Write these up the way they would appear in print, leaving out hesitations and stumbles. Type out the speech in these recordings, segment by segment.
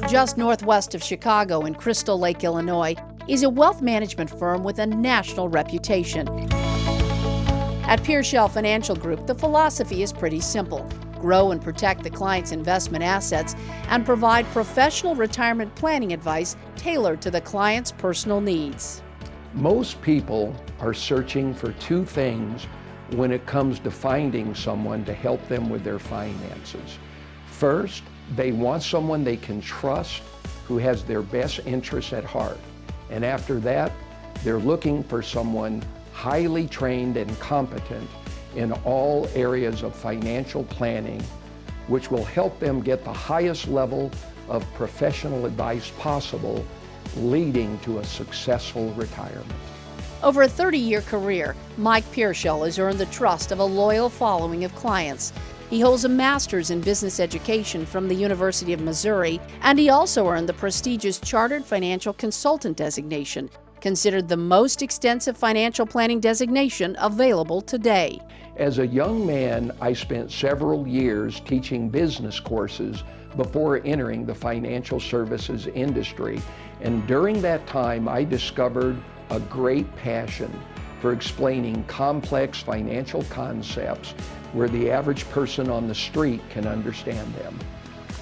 Just northwest of Chicago in Crystal Lake, Illinois, is a wealth management firm with a national reputation. At PearShell Financial Group, the philosophy is pretty simple: grow and protect the client's investment assets and provide professional retirement planning advice tailored to the client's personal needs. Most people are searching for two things when it comes to finding someone to help them with their finances. First, they want someone they can trust who has their best interests at heart. And after that, they're looking for someone highly trained and competent in all areas of financial planning, which will help them get the highest level of professional advice possible, leading to a successful retirement. Over a 30-year career, Mike PearShell has earned the trust of a loyal following of clients. He holds a master's in business education from the University of Missouri, and he also earned the prestigious Chartered Financial Consultant designation, considered the most extensive financial planning designation available today. As a young man, I spent several years teaching business courses before entering the financial services industry, and during that time I discovered a great passion for explaining complex financial concepts where the average person on the street can understand them.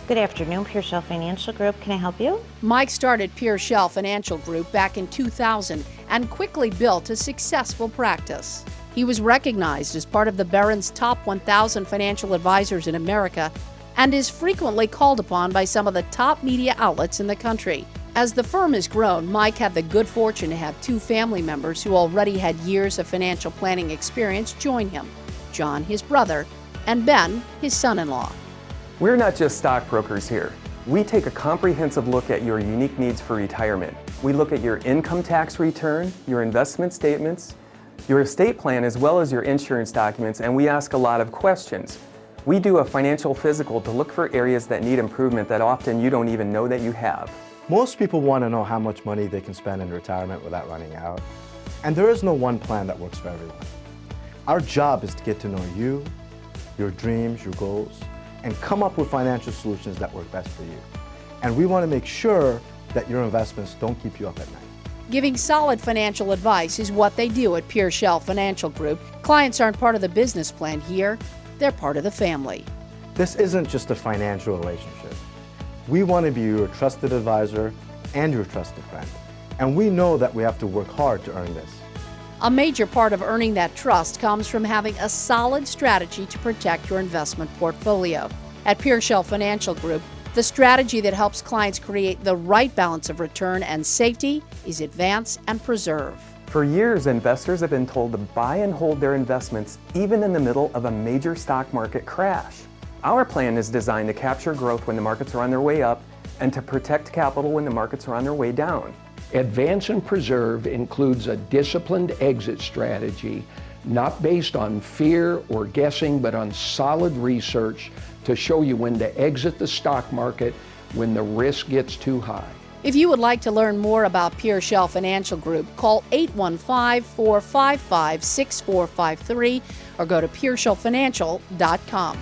Good afternoon, PearShell Financial Group. Can I help you? Mike started PearShell Financial Group back in 2000 and quickly built a successful practice. He was recognized as part of the Barron's Top 1,000 Financial Advisors in America and is frequently called upon by some of the top media outlets in the country. As the firm has grown, Mike had the good fortune to have two family members who already had years of financial planning experience join him: John, his brother, and Ben, his son-in-law. We're not just stockbrokers here. We take a comprehensive look at your unique needs for retirement. We look at your income tax return, your investment statements, your estate plan, as well as your insurance documents, and we ask a lot of questions. We do a financial physical to look for areas that need improvement that often you don't even know that you have. Most people want to know how much money they can spend in retirement without running out. And there is no one plan that works for everyone. Our job is to get to know you, your dreams, your goals, and come up with financial solutions that work best for you. And we want to make sure that your investments don't keep you up at night. Giving solid financial advice is what they do at PearShell Financial Group. Clients aren't part of the business plan here, they're part of the family. This isn't just a financial relationship. We want to be your trusted advisor and your trusted friend. And we know that we have to work hard to earn this. A major part of earning that trust comes from having a solid strategy to protect your investment portfolio. At PearShell Financial Group, the strategy that helps clients create the right balance of return and safety is advance and preserve. For years, investors have been told to buy and hold their investments even in the middle of a major stock market crash. Our plan is designed to capture growth when the markets are on their way up and to protect capital when the markets are on their way down. Advance and Preserve includes a disciplined exit strategy, not based on fear or guessing, but on solid research to show you when to exit the stock market when the risk gets too high. If you would like to learn more about PearShell Financial Group, call 815-455-6453 or go to PearShellFinancial.com.